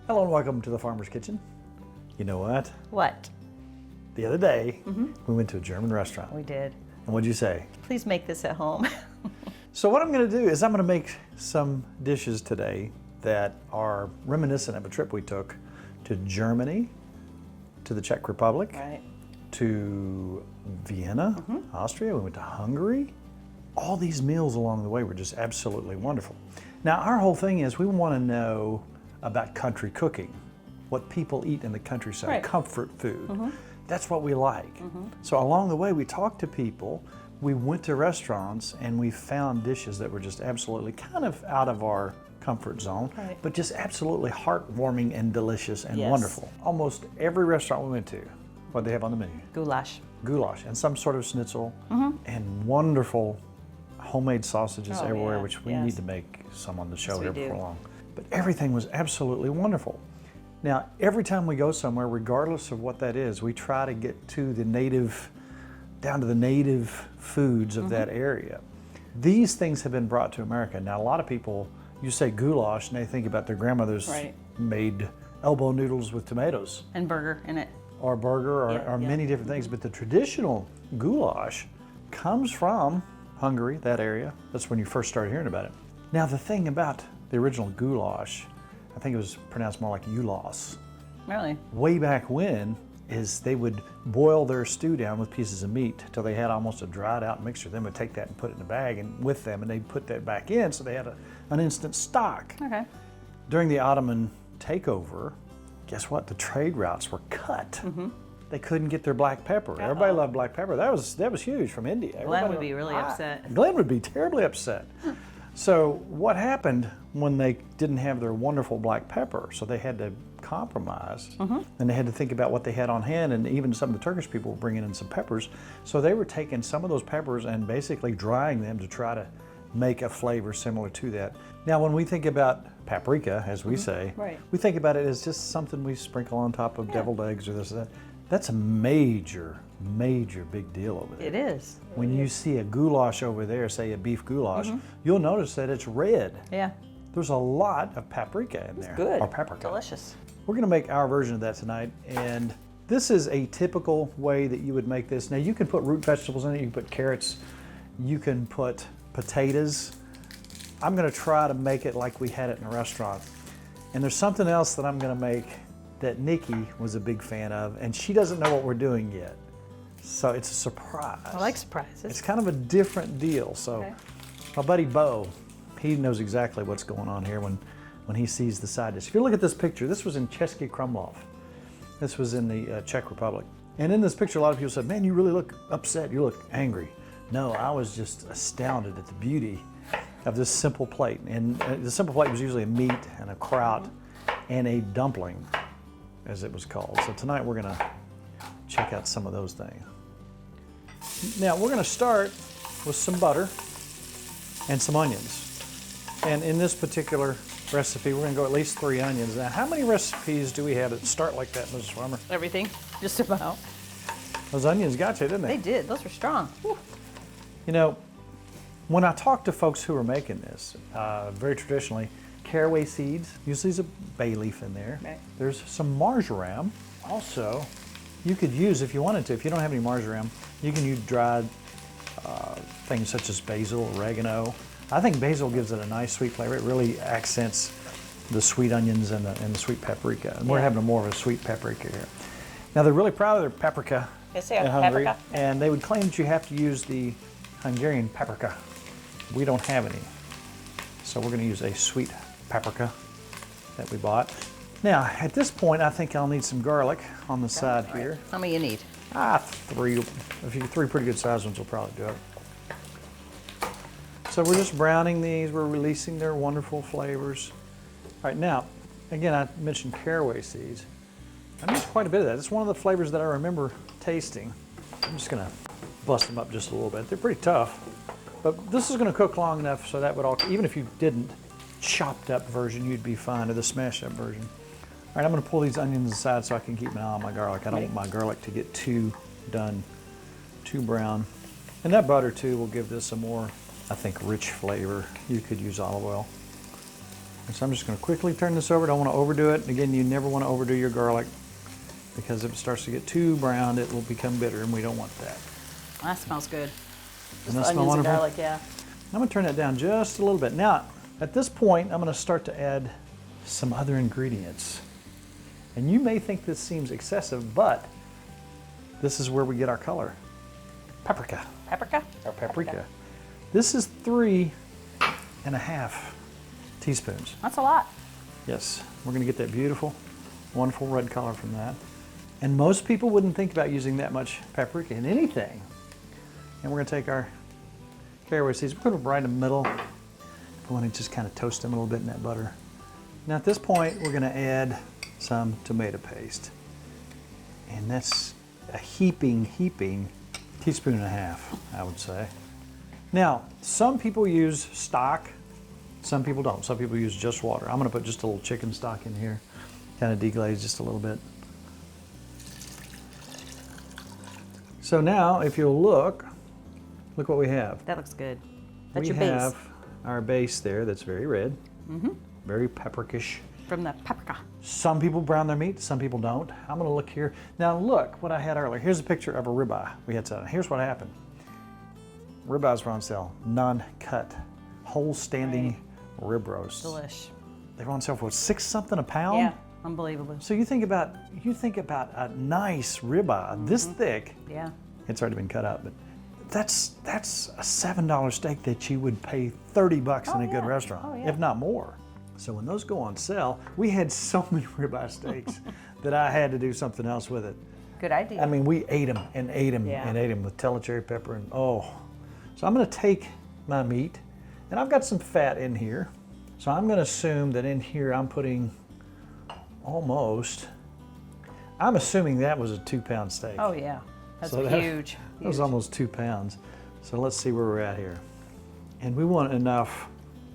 Hello and welcome to the Farmer's Kitchen. You know what? What? The other day, we went to a German restaurant. We did. And what'd you say? Please make this at home. So what I'm gonna do is I'm gonna make some dishes today that are reminiscent of a trip we took to Germany, to the Czech Republic, Right. to Vienna, Austria. We went to Hungary. All these meals along the way were just absolutely wonderful. Now our whole thing is we wanna know about country cooking, what people eat in the countryside, Right. comfort food. That's what we like. So along the way, we talked to people, we went to restaurants, and we found dishes that were just absolutely kind of out of our comfort zone, Right. but just absolutely heartwarming and delicious and Yes. wonderful. Almost every restaurant we went to, what they have on the menu? Goulash. Goulash and some sort of schnitzel and wonderful homemade sausages Oh, everywhere, yeah. which we Yes. need to make some on the show Yes, we here do. before long. But everything was absolutely wonderful. Now, every time we go somewhere, regardless of what that is, we try to get to the native, down to the native foods of that area. These things have been brought to America. Now, a lot of people, you say goulash, and they think about their grandmothers Right. made elbow noodles with tomatoes, And burger in it. or burger, or, Yeah, or yeah. many different things. But the traditional goulash comes from Hungary, that area. That's when you first started hearing about it. Now, the thing about the original goulash, I think it was pronounced more like Ulas. Really? Way back when, is they would boil their stew down with pieces of meat till they had almost a dried out mixture. Then would take that and put it in a bag and with them, and they'd put that back in, so they had an instant stock. Okay. During the Ottoman takeover, guess what? The trade routes were cut. They couldn't get their black pepper. Everybody loved black pepper. That was huge from India. Glenn Everybody- would be really upset. Glenn would be terribly upset. So what happened when they didn't have their wonderful black pepper? So they had to compromise, and they had to think about what they had on hand, and even some of the Turkish people were bringing in some peppers. So they were taking some of those peppers and basically drying them to try to make a flavor similar to that. Now when we think about paprika, as we say, Right. we think about it as just something we sprinkle on top of deviled eggs or this or that. That's a major, major big deal over there. It is. When you see a goulash over there, say a beef goulash, you'll notice that it's red. Yeah. There's a lot of paprika in there. Good. Or paprika. Delicious. We're gonna make our version of that tonight, and this is a typical way that you would make this. Now you can put root vegetables in it, you can put carrots, you can put potatoes. I'm gonna try to make it like we had it in a restaurant. And there's something else that I'm gonna make that Nicki was a big fan of, and she doesn't know what we're doing yet. So it's a surprise. I like surprises. It's kind of a different deal. So Okay. my buddy Bo, he knows exactly what's going on here when he sees the side dish. If you look at this picture, this was in Český Krumlov. This was in the Czech Republic. And in this picture, a lot of people said, man, you really look upset, you look angry. No, I was just astounded at the beauty of this simple plate. And the simple plate was usually a meat and a kraut and a dumpling, as it was called. So tonight we're gonna check out some of those things. Now we're gonna start with some butter and some onions. And in this particular recipe, we're gonna go at least 3 onions. Now, how many recipes do we have that start like that, Mrs. Farmer? Everything. Just about. Those onions got you, didn't They they? did. Those were strong. Whew. You know, when I talk to folks who are making this, very traditionally, caraway seeds, usually there's a bay leaf in there. Right. There's some marjoram. Also, you could use, if you wanted to, if you don't have any marjoram, you can use dried things such as basil, oregano. I think basil gives it a nice sweet flavor. It really accents the sweet onions and the sweet paprika. And we're Yeah. having more of a sweet paprika here. Now they're really proud of their paprika Yes, they are. in Hungary, Paprika. and they would claim that you have to use the Hungarian paprika. We don't have any, so we're going to use a sweet paprika that we bought. Now at this point, I think I'll need some garlic on the side here. How many you need? 3. Three pretty good sized ones will probably do it. So we're just browning these. We're releasing their wonderful flavors. All right, now, again, I mentioned caraway seeds. I used quite a bit of that. It's one of the flavors that I remember tasting. I'm just gonna bust them up just a little bit. They're pretty tough, but this is gonna cook long enough so that would all, even if you didn't chopped up version, you'd be fine, or the smashed up version. All right, I'm gonna pull these onions aside so I can keep an eye on my garlic. I don't want my garlic to get too brown. And that butter too will give this a more, I think, rich flavor. You could use olive oil. And so I'm just going to quickly turn this over. Don't want to overdo it. Again, you never want to overdo your garlic because if it starts to get too brown, it will become bitter, and we don't want that. That smells good. Doesn't that Just smell onions and wonderful? garlic, yeah. I'm going to turn that down just a little bit. Now, at this point, I'm going to start to add some other ingredients. And you may think this seems excessive, but this is where we get our color. Paprika. Paprika? Our paprika. This is 3.5 teaspoons. That's a lot. Yes, we're going to get that beautiful, wonderful red color from that. And most people wouldn't think about using that much paprika in anything. And we're going to take our caraway seeds, we're going to put them right in the middle. We want to just kind of toast them a little bit in that butter. Now at this point, we're going to add some tomato paste. And that's a heaping teaspoon and a half, I would say. Now, some people use stock, some people don't. Some people use just water. I'm going to put just a little chicken stock in here, kind of deglaze just a little bit. So now, if you'll look what we have. That looks good. That's We your base. have our base there that's very red, very paprika-ish. From the paprika. Some people brown their meat, some people don't. I'm going to look here. Now look what I had earlier. Here's a picture of a ribeye we had set. Here's what happened. Ribeyes were on sale, non-cut, whole standing rib roasts. Delish. They were on sale for 6 something a pound. Yeah, unbelievable. So you think about a nice ribeye this thick. Yeah. It's already been cut up, but that's a $7 steak that you would pay $30 in a good restaurant, if not more. So when those go on sale, we had so many ribeye steaks that I had to do something else with it. Good idea. I mean, we ate them and ate them and ate them with Tella cherry pepper and oh. So I'm going to take my meat, and I've got some fat in here. So I'm going to assume that in here I'm putting I'm assuming that was a 2-pound steak. Oh yeah, that's So huge. That was almost 2 pounds. So let's see where we're at here. And we want enough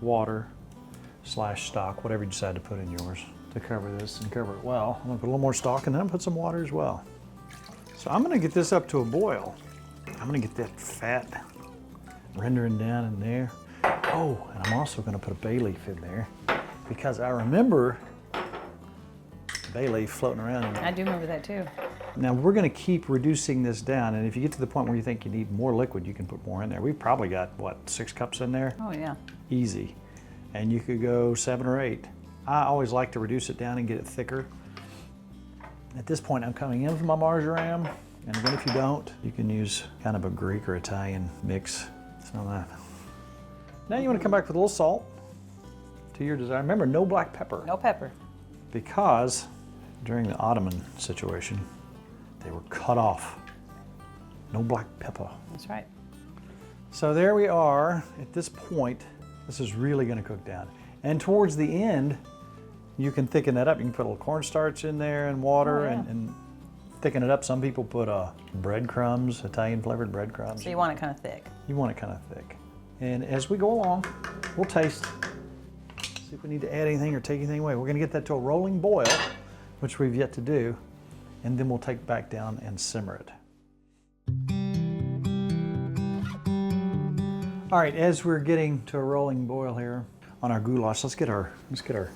water / stock, whatever you decide to put in yours, to cover this and cover it well. I'm gonna put a little more stock and then put some water as well. So I'm gonna get this up to a boil. I'm gonna get that fat rendering down in there. Oh, and I'm also gonna put a bay leaf in there because I remember bay leaf floating around in there. I do remember that too. Now we're going to keep reducing this down, and if you get to the point where you think you need more liquid, you can put more in there. We've probably got, what, 6 cups in there? Oh yeah. Easy. And you could go 7 or 8. I always like to reduce it down and get it thicker. At this point, I'm coming in from my marjoram, and again, if you don't, you can use kind of a Greek or Italian mix. Smell that. Now you want to come back with a little salt to your desire. Remember, no black pepper. No pepper. Because during the Ottoman situation, they were cut off. No black pepper. That's right. So there we are. At this point, this is really going to cook down. And towards the end, you can thicken that up. You can put a little cornstarch in there and water and thicken it up. Some people put breadcrumbs, Italian flavored breadcrumbs. So you want it kind of thick. You want it kind of thick. And as we go along, we'll taste. See if we need to add anything or take anything away. We're going to get that to a rolling boil, which we've yet to do, and then we'll take it back down and simmer it. All right, as we're getting to a rolling boil here on our goulash, let's get our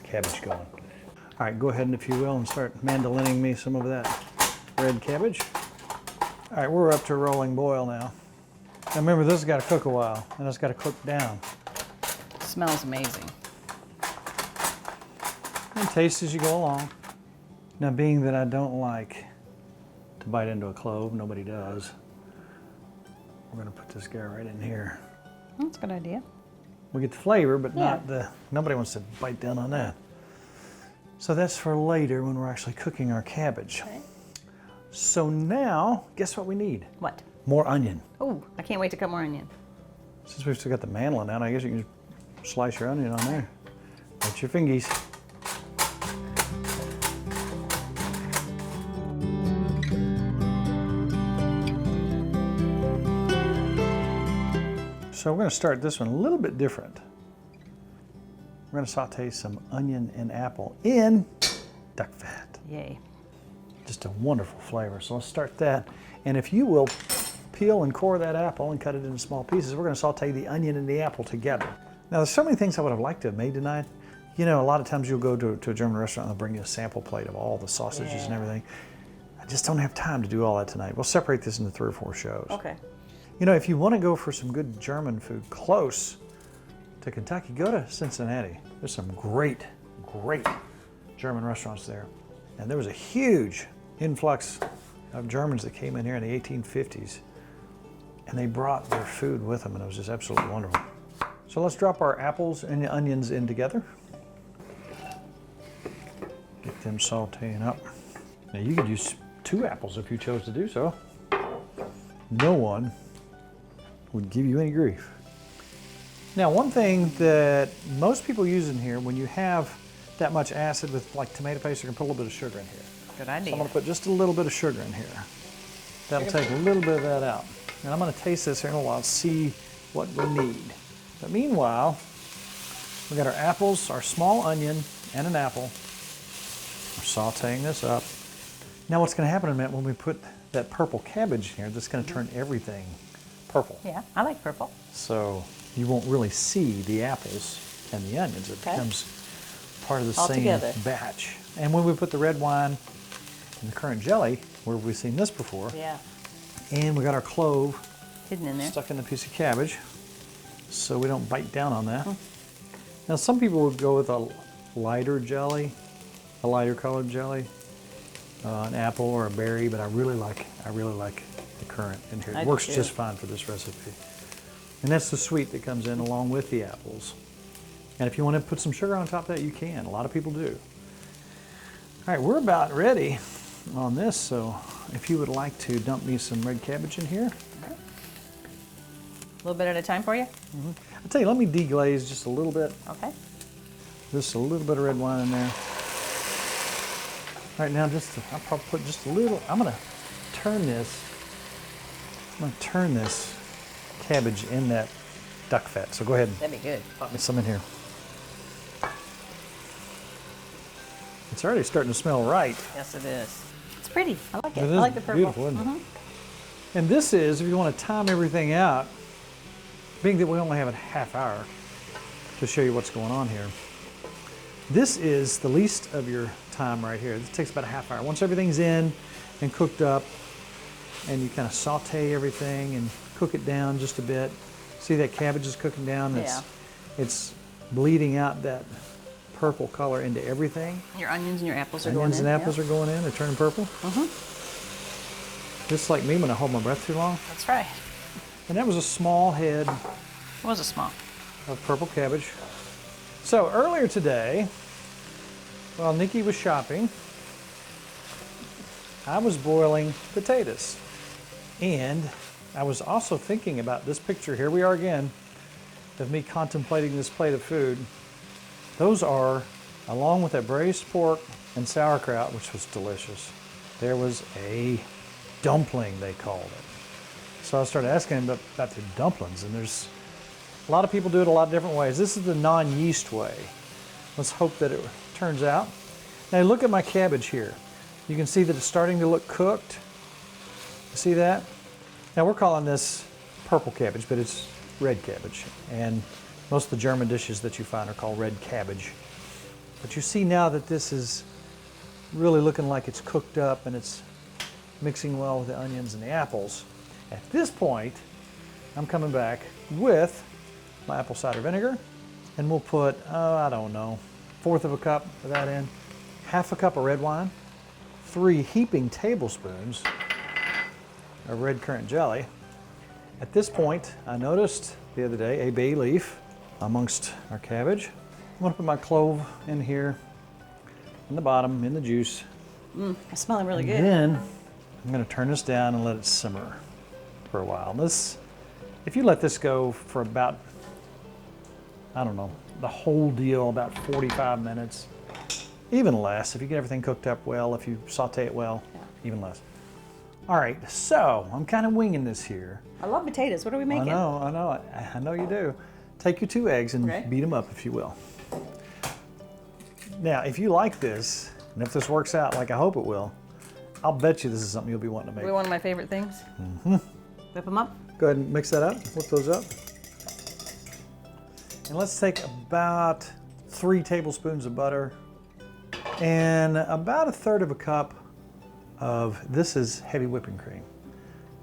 cabbage going. All right, go ahead and if you will, and start mandolining me some of that red cabbage. All right, we're up to a rolling boil now. Now remember, this has got to cook a while, and it's got to cook down. It smells amazing. And taste as you go along. Now, being that I don't like to bite into a clove, nobody does, we're going to put this guy right in here. That's a good idea. We get the flavor, but nobody wants to bite down on that. So that's for later when we're actually cooking our cabbage. Okay. So now, guess what we need? What? More onion. Oh, I can't wait to cut more onion. Since we've still got the mandolin out, I guess you can just slice your onion on there. Put your fingies. So we're going to start this one a little bit different. We're going to saute some onion and apple in duck fat. Yay. Just a wonderful flavor. So let's start that. And if you will peel and core that apple and cut it into small pieces, we're going to saute the onion and the apple together. Now there's so many things I would have liked to have made tonight. You know, a lot of times you'll go to a German restaurant and they'll bring you a sample plate of all the sausages and everything. I just don't have time to do all that tonight. We'll separate this into 3 or 4 shows. Okay. You know, if you want to go for some good German food close to Kentucky, go to Cincinnati. There's some great, great German restaurants there. And there was a huge influx of Germans that came in here in the 1850s. And they brought their food with them, and it was just absolutely wonderful. So let's drop our apples and the onions in together. Get them sauteing up. Now you could use 2 apples if you chose to do so. No one would give you any grief. Now, one thing that most people use in here, when you have that much acid with like tomato paste, you can put a little bit of sugar in here. Good idea. So I'm gonna put just a little bit of sugar in here. That'll take a little bit of that out. And I'm gonna taste this here in a while, see what we need. But meanwhile, we got our apples, our small onion, and an apple. We're sauteing this up. Now what's gonna happen in a minute when we put that purple cabbage in here, that's gonna turn everything purple. Yeah, I like purple. So you won't really see the apples and the onions. It becomes part of the All same together. batch. And when we put the red wine and the currant jelly, where have we seen this before? Yeah. And we got our clove Hidden in there. stuck in a piece of cabbage, so we don't bite down on that. Now some people would go with a lighter jelly, a lighter colored jelly, an apple or a berry, but I really like the currant in here. I It do works too. just fine for this recipe. And that's the sweet that comes in along with the apples. And if you want to put some sugar on top of that, you can. A lot of people do. All right, we're about ready on this, so if you would like to dump me some red cabbage in here. A little bit at a time for you? I'll tell you, let me deglaze just a little bit. Okay. Just a little bit of red wine in there. All right, now I'll probably put just a little, I'm gonna turn this cabbage in that duck fat. So go ahead and That'd be good. pop me some in here. It's already starting to smell right. Yes, it is. It's pretty. I like it. It I is like the purple. beautiful, isn't it? And this is, if you want to time everything out, being that we only have a half hour to show you what's going on here, this is the least of your time right here. This takes about a half hour. Once everything's in and cooked up, and you kind of saute everything and cook it down just a bit. See that cabbage is cooking down? Yeah. It's bleeding out that purple color into everything. Your onions and your apples are going Onions in. and apples are going in, they're turning purple. Just like me when I hold my breath too long. That's right. And that was a small head It was a small. of purple cabbage. So earlier today, while Nicki was shopping, I was boiling potatoes. And I was also thinking about this picture. Here we are again, of me contemplating this plate of food. Those are, along with that braised pork and sauerkraut, which was delicious, there was a dumpling, they called it. So I started asking him about the dumplings, and there's a lot of people do it a lot of different ways. This is the non-yeast way. Let's hope that it turns out. Now look at my cabbage here. You can see that it's starting to look cooked. See that? Now we're calling this purple cabbage, but it's red cabbage. And most of the German dishes that you find are called red cabbage. But you see now that this is really looking like it's cooked up and it's mixing well with the onions and the apples. At this point, I'm coming back with my apple cider vinegar, and we'll put, I don't know, 1/4 of a cup of that in, 1/2 a cup of red wine, 3 heaping tablespoons of red currant jelly. At this point, I noticed the other day a bay leaf amongst our cabbage. I'm gonna put my clove in here, in the bottom, in the juice. It's smelling really And good. then I'm gonna turn this down and let it simmer for a while. If you let this go for about, I don't know, the whole deal, about 45 minutes, even less, if you get everything cooked up well, if you saute it well, even less. All right, so I'm kind of winging this here. I love potatoes. What are we making? I know you do. Take your 2 eggs and Okay. beat them up, if you will. Now, if you like this, and if this works out like I hope it will, I'll bet you this is something you'll be wanting to make. One of my favorite things. Whip them up. Go ahead and mix that up, whip those up. And let's take about 3 tablespoons of butter, and about 1/3 of a cup of, this is heavy whipping cream.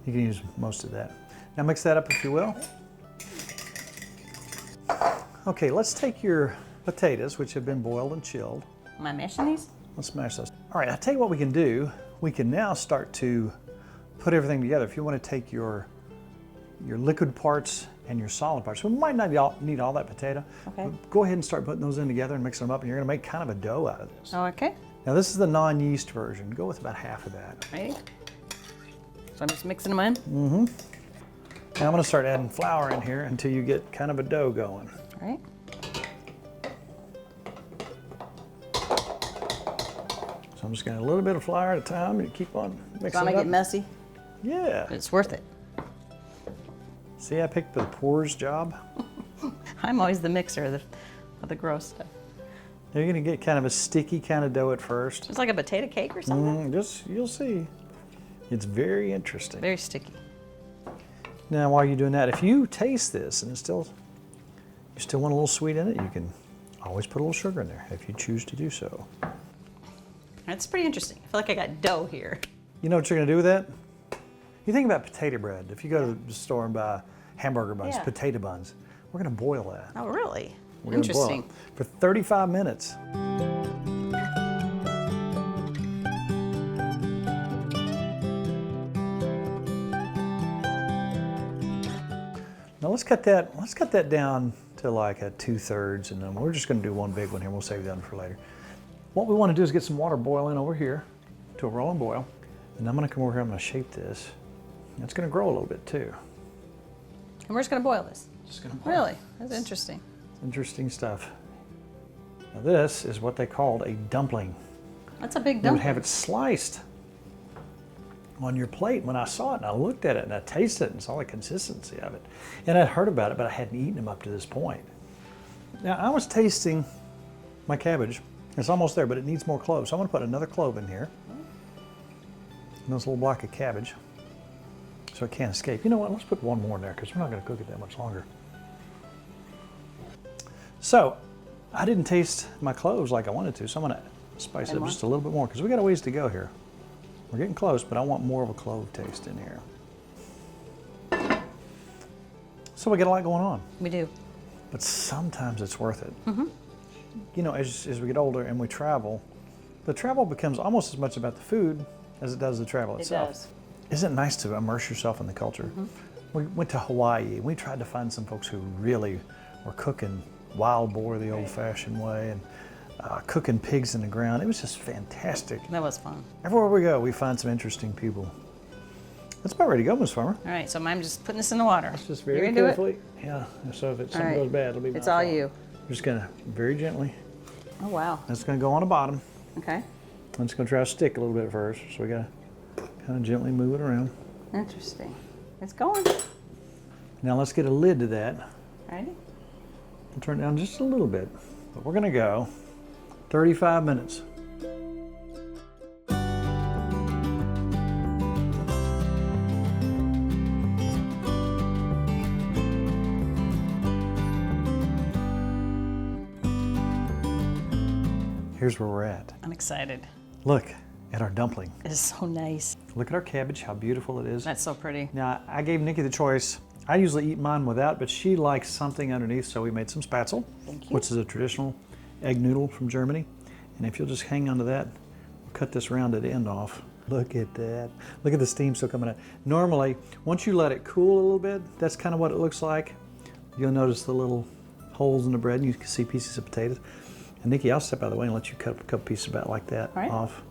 You can use most of that. Now mix that up if you will. Okay, let's take your potatoes, which have been boiled and chilled. Am I mashing these? Let's smash those. All right, I'll tell you what we can do. We can now start to put everything together. If you want to take your liquid parts and your solid parts. We might not need all that potato. Okay. But go ahead and start putting those in together and mixing them up, and you're gonna make kind of a dough out of this. Oh, okay. Now this is the non-yeast version. Go with about half of that. Ready? So I'm just mixing them in? Mm-hmm. Now I'm gonna start adding flour in here until you get kind of a dough going. All right. So I'm just gonna add a little bit of flour at a time and keep on mixing So I'm it gonna up. get messy, Yeah. but it's worth it. See, I picked the pours job. I'm always the mixer of the gross stuff. You're gonna get kind of a sticky kind of dough at first. It's like a potato cake or something. You'll see. It's very interesting. Very sticky. Now, while you're doing that, if you taste this and you still want a little sweet in it, you can always put a little sugar in there if you choose to do so. That's pretty interesting. I feel like I got dough here. You know what you're gonna do with that? You think about potato bread. If you go to the store and buy hamburger buns, Yeah. potato buns, we're gonna boil that. Oh, really? We're gonna boil Interesting. it for 35 minutes. Now let's cut that down to like a 2/3, and then we're just gonna do one big one here. We'll save that one for later. What we wanna do is get some water boiling over here to a rolling boil. And I'm gonna come over here, I'm gonna shape this. It's gonna grow a little bit too. And we're just gonna boil this. Just gonna boil. Really? That's interesting. Interesting stuff. Now this is what they called a dumpling. That's a big They would dumpling. have it sliced on your plate. When I saw it and I looked at it and I tasted it and saw the consistency of it. And I'd heard about it, but I hadn't eaten them up to this point. Now I was tasting my cabbage. It's almost there, but it needs more cloves. So I'm gonna put another clove in here. And this little block of cabbage, so it can't escape. You know what, let's put one more in there because we're not gonna cook it that much longer. So, I didn't taste my cloves like I wanted to, so I'm gonna spice it up just a little bit more because we got a ways to go here. We're getting close, but I want more of a clove taste in here. So we got a lot going on, We do. but sometimes it's worth it. You know, as we get older and we travel, the travel becomes almost as much about the food as it does the travel itself. It does. Isn't it nice to immerse yourself in the culture? We went to Hawaii and we tried to find some folks who really were cooking wild boar the old-fashioned way and cooking pigs in the ground. It was just fantastic. That was fun. Everywhere we go, we find some interesting people. That's about ready to go, Miss Farmer. All right, so I'm just putting this in the water. Just You're very gonna do it? carefully. Yeah, so if something right. goes bad, it'll be my It's all fault. you. Just gonna very gently. Oh, wow. That's gonna go on the bottom. Okay. I'm just gonna try to stick a little bit first. So we gotta kind of gently move it around. Interesting. It's going. Now let's get a lid to that. Ready? We'll turn it down just a little bit, but we're gonna go 35 minutes. Here's where we're at. I'm excited. Look at our dumpling. It is so nice. Look at our cabbage, how beautiful it is. That's so pretty. Now, I gave Nicki the choice. I usually eat mine without, but she likes something underneath, so we made some Spätzle, Thank you. which is a traditional egg noodle from Germany. And if you'll just hang on to that, we'll cut this rounded end off. Look at that. Look at the steam still coming out. Normally, once you let it cool a little bit, that's kind of what it looks like. You'll notice the little holes in the bread, and you can see pieces of potatoes. And Nicki, I'll step out of the way and let you cut a couple pieces about like that All right. off.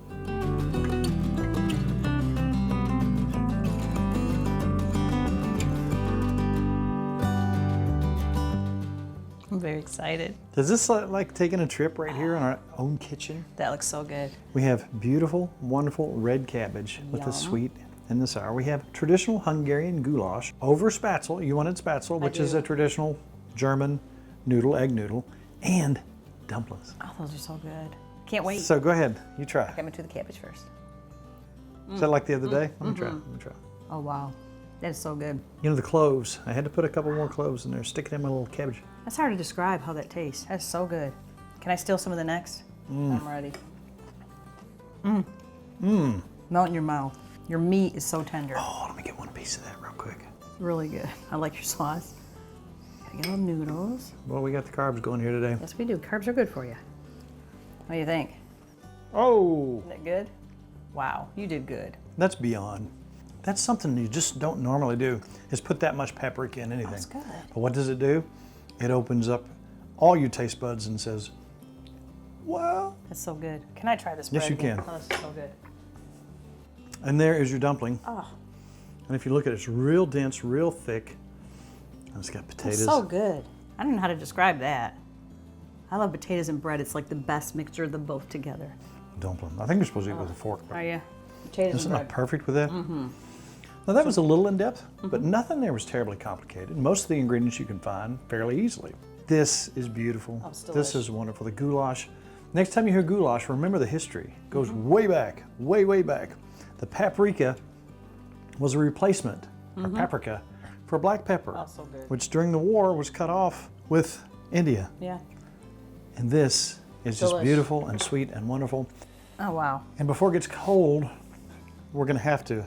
I'm very excited. Does this look like taking a trip right here in our own kitchen? That looks so good. We have beautiful, wonderful red cabbage with the Yum. sweet and the sour. We have traditional Hungarian goulash over Spätzle. You wanted Spätzle, which is do. a traditional German noodle, egg noodle, and dumplings. Oh, those are so good. Can't wait. So go ahead, you try. I'm gonna do the cabbage first. Is that like the other day? Let me try. Let me try. Oh, wow. That is so good. You know the cloves. I had to put a couple more cloves in there, stick it in my little cabbage. That's hard to describe how that tastes. That's so good. Can I steal some of the next? I'm ready. Melt in your mouth. Your meat is so tender. Oh, let me get one piece of that real quick. Really good. I like your sauce. Gotta get a little noodles. Well, we got the carbs going here today. Yes, we do. Carbs are good for you. What do you think? Oh, Isn't it good? Wow, you did good. that's beyond. That's something you just don't normally do, is put that much paprika in anything. That's good. But what does it do? It opens up all your taste buds and says, wow. That's so good. Can I try this bread? Yes, you again? can. Oh, this is so good. And there is your dumpling. Oh, And if you look at it, it's real dense, real thick. And it's got potatoes. it's so good. I don't know how to describe that. I love potatoes and bread. It's like the best mixture of them both together. Dumpling. I think you're supposed to eat with a fork. But Are you? Potatoes isn't and that bread. perfect with that? Mm-hmm. Now that was a little in depth, but nothing there was terribly complicated. Most of the ingredients you can find fairly easily. This is beautiful. Oh, it's This delish. is wonderful. The goulash. Next time you hear goulash, remember the history. It goes way back, way, way back. The paprika was a replacement, or paprika, for black pepper, Oh, so good. which during the war was cut off with India. Yeah. And this is just Delish. beautiful and sweet and wonderful. Oh, wow. And before it gets cold, we're gonna have to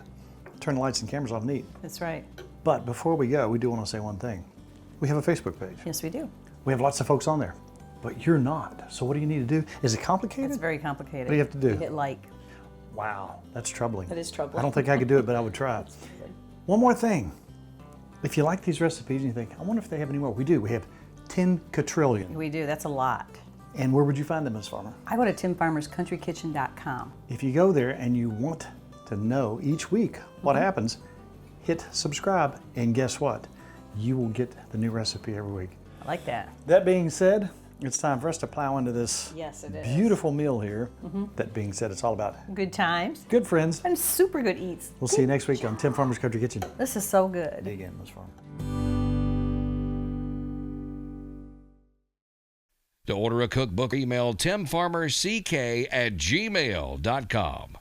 turn the lights and cameras off and eat. That's right. But before we go, we do want to say one thing. We have a Facebook page. Yes, we do. We have lots of folks on there, but you're not. So what do you need to do? Is it complicated? It's very complicated. What do you have to do? You hit like. Wow, that's troubling. That is troubling. I don't think I could do it, but I would try. One more thing. If you like these recipes and you think, I wonder if they have any more. We do. We have 10 quadrillion. We do. That's a lot. And where would you find them, Ms. Farmer? I go to timfarmerscountrykitchen.com. If you go there and you want to know each week what happens, hit subscribe, and guess what? You will get the new recipe every week. I like that. That being said, it's time for us to plow into this Yes, it is. beautiful meal here. That being said, it's all about Good times good friends. and super good eats. We'll see you next week on Tim Farmer's Country Kitchen. This is so good. Dig in, Ms. Farmer. To order a cookbook, email timfarmerck@gmail.com.